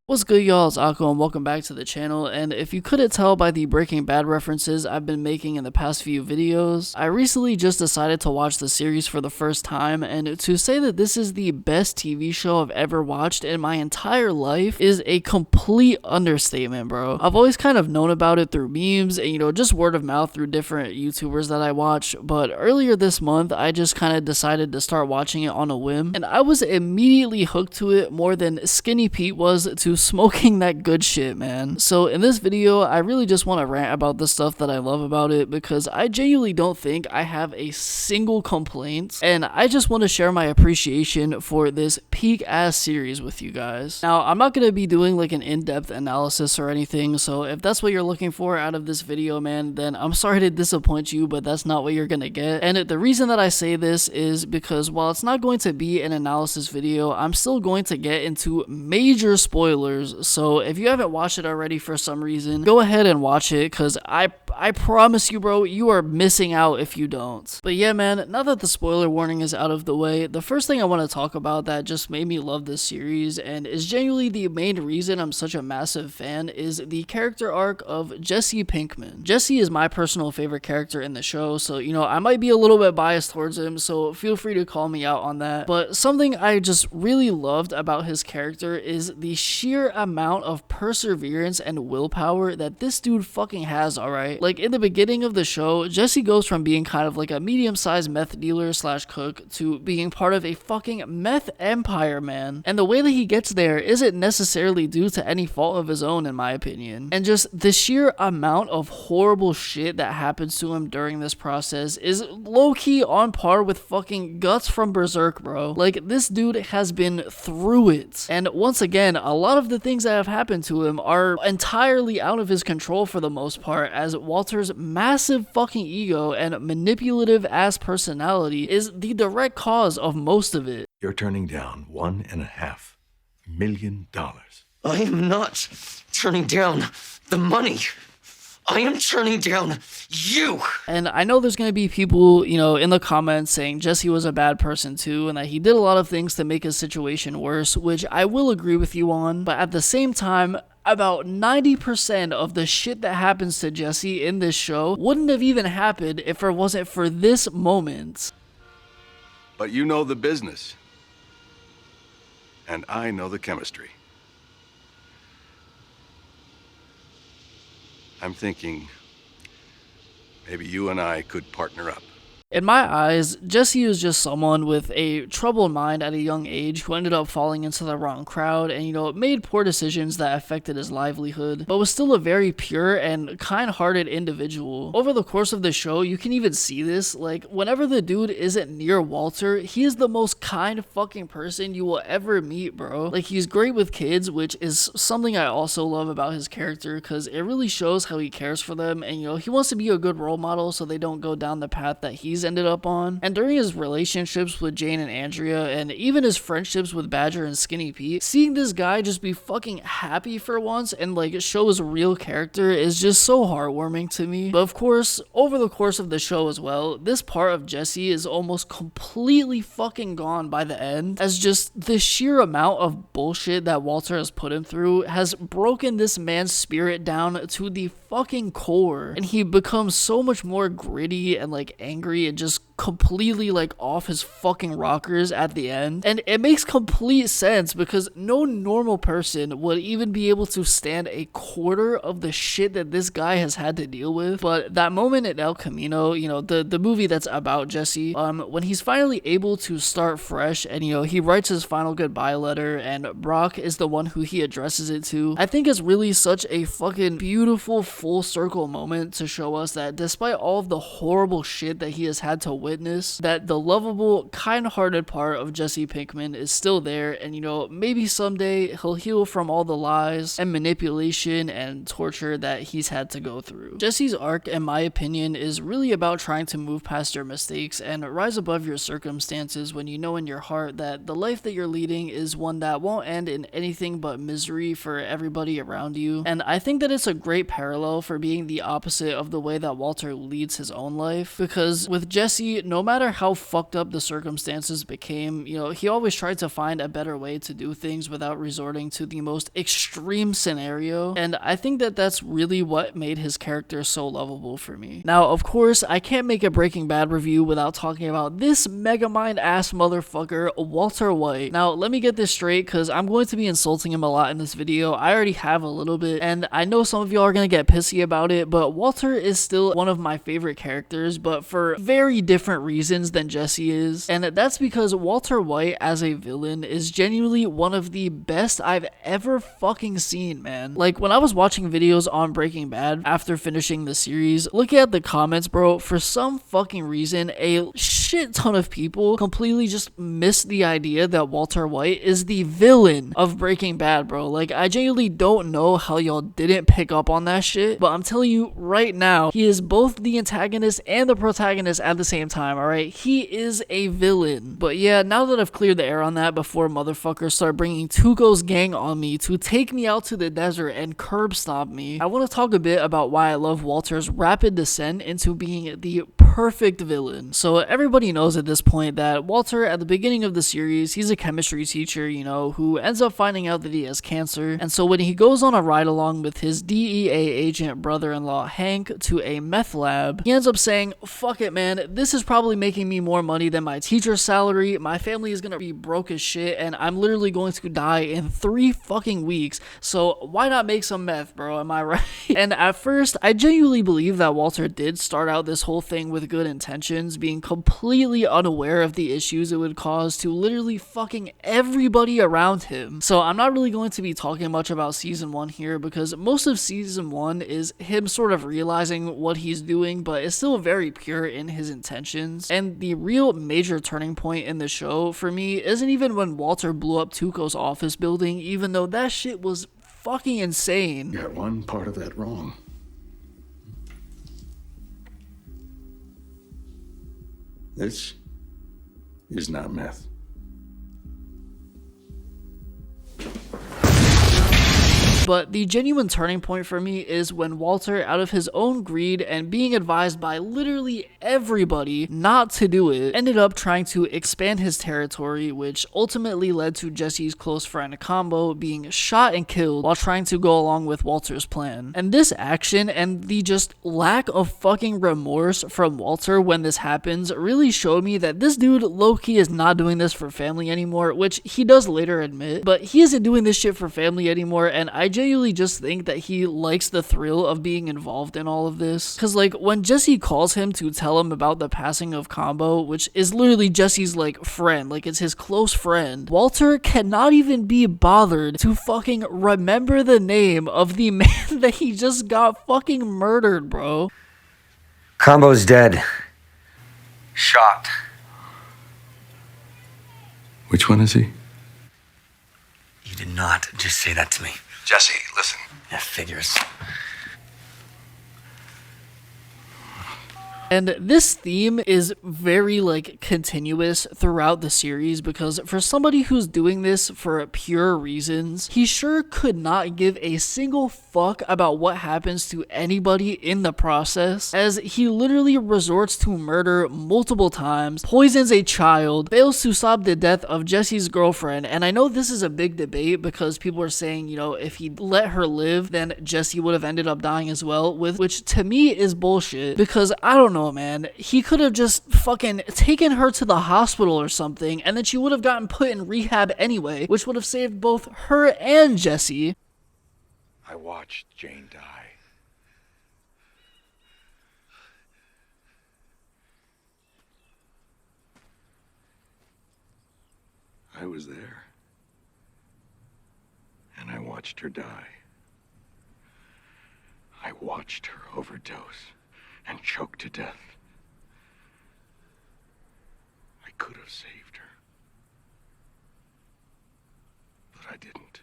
What's good, y'all? It's Akko and welcome back to the channel. And if you couldn't tell by the Breaking Bad references I've been making in the past few videos, I recently just decided to watch the series for the first time, and to say that this is the best TV show I've ever watched in my entire life is a complete understatement, bro. I've always kind of known about it through memes and just word of mouth through different YouTubers that I watch, but earlier this month I just kind of decided to start watching it on a whim, and I was immediately hooked to it more than Skinny Pete was to smoking that good shit, man. So in this video, I really just want to rant about the stuff that I love about it, because I genuinely don't think I have a single complaint, and I just want to share my appreciation for this peak ass series with you guys. Now, I'm not going to be doing like an in-depth analysis or anything, so if that's what you're looking for out of this video, man, then I'm sorry to disappoint you, but that's not what you're going to get. And the reason that I say this is because while it's not going to be an analysis video, I'm still going to get into major spoilers. So if you haven't watched it already for some reason, go ahead and watch it, because I promise you, bro, you are missing out if you don't. But yeah, man, now that the spoiler warning is out of the way, the first thing I want to talk about that just made me love this series, and is genuinely the main reason I'm such a massive fan, is the character arc of Jesse Pinkman. Jesse is my personal favorite character in the show, so I might be a little bit biased towards him, so feel free to call me out on that. But something I just really loved about his character is the sheer amount of perseverance and willpower that this dude fucking has, alright? Like, in the beginning of the show, Jesse goes from being kind of like a medium-sized meth dealer slash cook to being part of a fucking meth empire, man. And the way that he gets there isn't necessarily due to any fault of his own, in my opinion. And just the sheer amount of horrible shit that happens to him during this process is low-key on par with fucking Guts from Berserk, bro. Like, this dude has been through it. And once again, a lot of the things that have happened to him are entirely out of his control for the most part, as Walter's massive fucking ego and manipulative ass personality is the direct cause of most of it. You're turning down $1.5 million. I am not turning down the money. I am turning down you. And I know there's going to be people, in the comments saying Jesse was a bad person too, and that he did a lot of things to make his situation worse, which I will agree with you on. But at the same time, about 90% of the shit that happens to Jesse in this show wouldn't have even happened if it wasn't for this moment. But you know the business. And I know the chemistry. I'm thinking maybe you and I could partner up. In my eyes, Jesse was just someone with a troubled mind at a young age who ended up falling into the wrong crowd and, made poor decisions that affected his livelihood, but was still a very pure and kind-hearted individual. Over the course of the show, you can even see this. Like, whenever the dude isn't near Walter, he is the most kind fucking person you will ever meet, bro. Like, he's great with kids, which is something I also love about his character, because it really shows how he cares for them, and, he wants to be a good role model so they don't go down the path that he's ended up on. And during his relationships with Jane and Andrea, and even his friendships with Badger and Skinny Pete, seeing this guy just be fucking happy for once and like show his real character is just so heartwarming to me. But of course, over the course of the show as well, this part of Jesse is almost completely fucking gone by the end, as just the sheer amount of bullshit that Walter has put him through has broken this man's spirit down to the fucking core, and he becomes so much more gritty and like angry and just completely like off his fucking rockers at the end. And it makes complete sense, because no normal person would even be able to stand a quarter of the shit that this guy has had to deal with. But that moment in El Camino, the movie that's about Jesse, when he's finally able to start fresh and he writes his final goodbye letter and Brock is the one who he addresses it to, I think is really such a fucking beautiful full circle moment to show us that despite all of the horrible shit that he has had to witness, that the lovable, kind-hearted part of Jesse Pinkman is still there, and maybe someday he'll heal from all the lies and manipulation and torture that he's had to go through. Jesse's arc, in my opinion, is really about trying to move past your mistakes and rise above your circumstances when you know in your heart that the life that you're leading is one that won't end in anything but misery for everybody around you. And I think that it's a great parallel for being the opposite of the way that Walter leads his own life, because with Jesse, Jesse, no matter how fucked up the circumstances became, he always tried to find a better way to do things without resorting to the most extreme scenario, and I think that that's really what made his character so lovable for me. Now, of course, I can't make a Breaking Bad review without talking about this megamind ass motherfucker, Walter White. Now, let me get this straight, because I'm going to be insulting him a lot in this video. I already have a little bit, and I know some of y'all are going to get pissy about it, but Walter is still one of my favorite characters, but for very different reasons than Jesse is, and that's because Walter White as a villain is genuinely one of the best I've ever fucking seen, man. Like, when I was watching videos on Breaking Bad after finishing the series, looking at the comments, bro, for some fucking reason, a shit ton of people completely just missed the idea that Walter White is the villain of Breaking Bad, bro. Like, I genuinely don't know how y'all didn't pick up on that shit, but I'm telling you right now, he is both the antagonist and the protagonist at the same time, alright? He is a villain. But yeah, now that I've cleared the air on that before motherfuckers start bringing Tuco's gang on me to take me out to the desert and curb stomp me, I want to talk a bit about why I love Walter's rapid descent into being the perfect villain. So everybody knows at this point that Walter, at the beginning of the series, he's a chemistry teacher, who ends up finding out that he has cancer, and so when he goes on a ride along with his DEA agent brother-in-law Hank to a meth lab, he ends up saying, fuck it, man, this is probably making me more money than my teacher's salary, my family is gonna be broke as shit, and I'm literally going to die in 3 fucking weeks, so why not make some meth, bro, am I right? And at first, I genuinely believe that Walter did start out this whole thing with good intentions, being completely unaware of the issues it would cause to literally fucking everybody around him. So I'm not really going to be talking much about season 1 here, because most of season 1 is him sort of realizing what he's doing, but is still very pure in his intentions. And the real major turning point in the show for me isn't even when Walter blew up Tuco's office building, even though that shit was fucking insane. You got one part of that wrong. This is not meth. But the genuine turning point for me is when Walter, out of his own greed and being advised by literally everybody not to do it, ended up trying to expand his territory, which ultimately led to Jesse's close friend Combo being shot and killed while trying to go along with Walter's plan. And this action and the just lack of fucking remorse from Walter when this happens really showed me that this dude low-key is not doing this for family anymore, which he does later admit, but he isn't doing this shit for family anymore, and I genuinely just think that he likes the thrill of being involved in all of this. Because, like, when Jesse calls him to tell him about the passing of Combo, which is literally Jesse's, like, friend, like, it's his close friend, Walter cannot even be bothered to fucking remember the name of the man that he just got fucking murdered, bro. Combo's dead. Shot. Which one is he? You did not just say that to me. Jesse, listen. That figures. And this theme is very, like, continuous throughout the series, because for somebody who's doing this for pure reasons, he sure could not give a single fuck about what happens to anybody in the process, as he literally resorts to murder multiple times, poisons a child, fails to stop the death of Jesse's girlfriend. And I know this is a big debate, because people are saying, if he let her live, then Jesse would have ended up dying as well, which to me is bullshit, because I don't know, man. He could have just fucking taken her to the hospital or something, and then she would have gotten put in rehab anyway, which would have saved both her and Jesse. I watched Jane die. I was there. And I watched her die. I watched her overdose and choke to death. I could have saved her. But I didn't.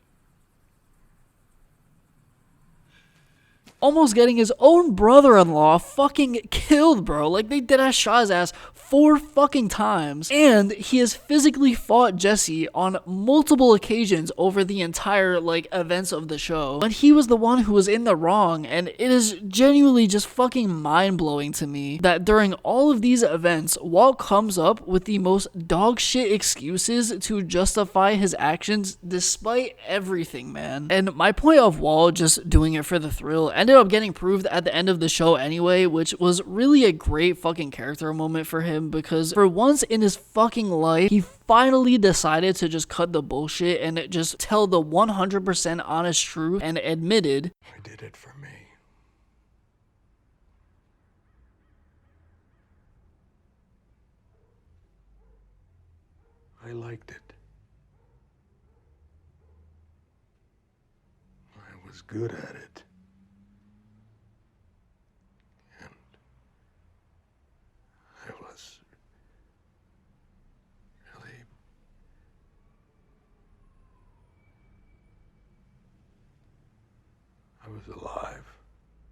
almost getting his own brother-in-law fucking killed, bro. Like, they deadass shot his ass 4 fucking times, and he has physically fought Jesse on multiple occasions over the entire, like, events of the show, when he was the one who was in the wrong. And it is genuinely just fucking mind-blowing to me that during all of these events, Walt comes up with the most dog shit excuses to justify his actions despite everything, man. And my point of Walt just doing it for the thrill ended up getting proved at the end of the show anyway, which was really a great fucking character moment for him, because for once in his fucking life, he finally decided to just cut the bullshit and just tell the 100% honest truth and admitted, I did it for me. I liked it. I was good at it. And I was really alive.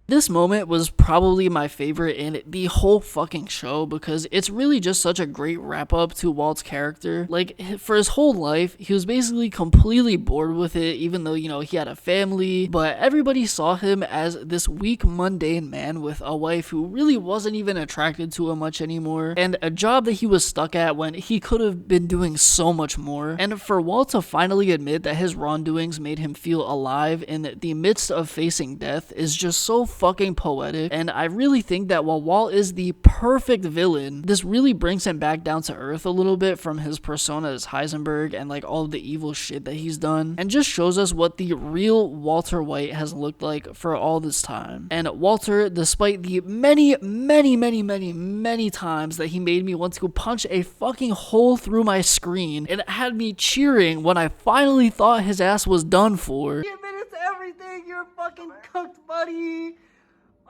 This moment was probably my favorite in the whole fucking show, because it's really just such a great wrap up to Walt's character. Like, for his whole life, he was basically completely bored with it, even though, you know, he had a family, but everybody saw him as this weak, mundane man with a wife who really wasn't even attracted to him much anymore, and a job that he was stuck at when he could have been doing so much more. And for Walt to finally admit that his wrongdoings made him feel alive in the midst of facing death is just so fucking poetic. And I really think that while Walt is the perfect villain, this really brings him back down to earth a little bit from his persona as Heisenberg and like all of the evil shit that he's done, and just shows us what the real Walter White has looked like for all this time. And Walter, despite the many times that he made me want to punch a fucking hole through my screen, it had me cheering when I finally thought his ass was done for. Give minutes to everything, you're fucking cooked, buddy.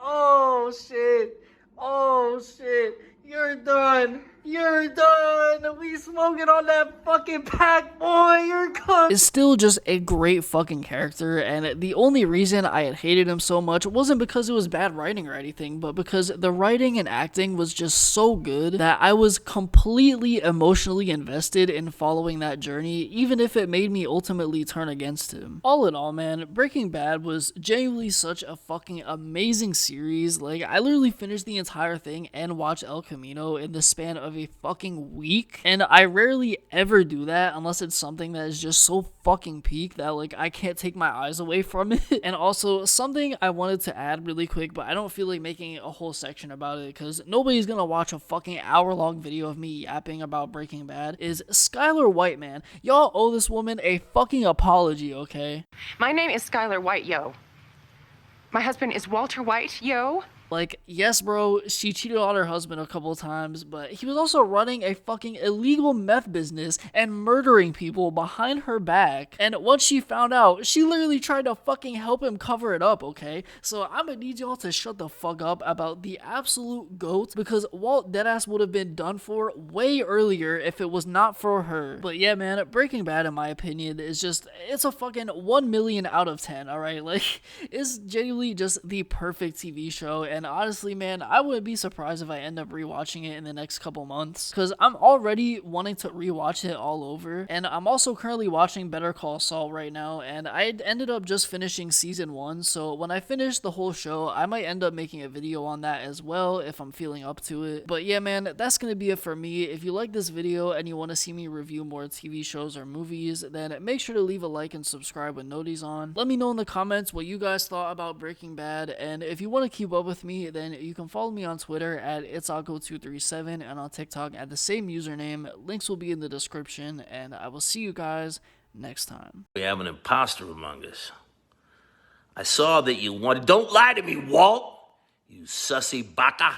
Oh shit. Oh shit. You're done. You're done. We smoking on that fucking pack, boy. You're cooked. Is still just a great fucking character, and the only reason I had hated him so much wasn't because it was bad writing or anything, but because the writing and acting was just so good that I was completely emotionally invested in following that journey, even if it made me ultimately turn against him. All in all, man, Breaking Bad was genuinely such a fucking amazing series. Like, I literally finished the entire thing and watched El Camino in the span of a fucking week, and I rarely ever do that unless it's something that is just so fucking peak that like I can't take my eyes away from it. And also, something I wanted to add really quick, but I don't feel like making a whole section about it because nobody's gonna watch a fucking hour-long video of me yapping about Breaking Bad, is Skylar White, man. Y'all owe this woman a fucking apology, okay? My name is Skylar White, yo. My husband is Walter White, yo. Like, yes, bro, she cheated on her husband a couple of times, but he was also running a fucking illegal meth business and murdering people behind her back. And once she found out, she literally tried to fucking help him cover it up, okay? So I'm gonna need y'all to shut the fuck up about the absolute GOAT, because Walt deadass would have been done for way earlier if it was not for her. But yeah, man, Breaking Bad, in my opinion, is just, it's a fucking 1 million out of 10, alright? Like, it's genuinely just the perfect TV show. And honestly, man, I wouldn't be surprised if I end up rewatching it in the next couple months, because I'm already wanting to rewatch it all over. And I'm also currently watching Better Call Saul right now, and I ended up just finishing season 1, so when I finish the whole show, I might end up making a video on that as well if I'm feeling up to it. But yeah, man, that's gonna be it for me. If you like this video and you want to see me review more TV shows or movies, then make sure to leave a like and subscribe with noties on. Let me know in the comments what you guys thought about Breaking Bad, and if you want to keep up with me, then you can follow me on Twitter at itsako237 and on TikTok at the same username. Links will be in the description, and I will see you guys next time. We have an imposter among us. I saw that you wanted... Don't lie to me, Walt! You sussy baka.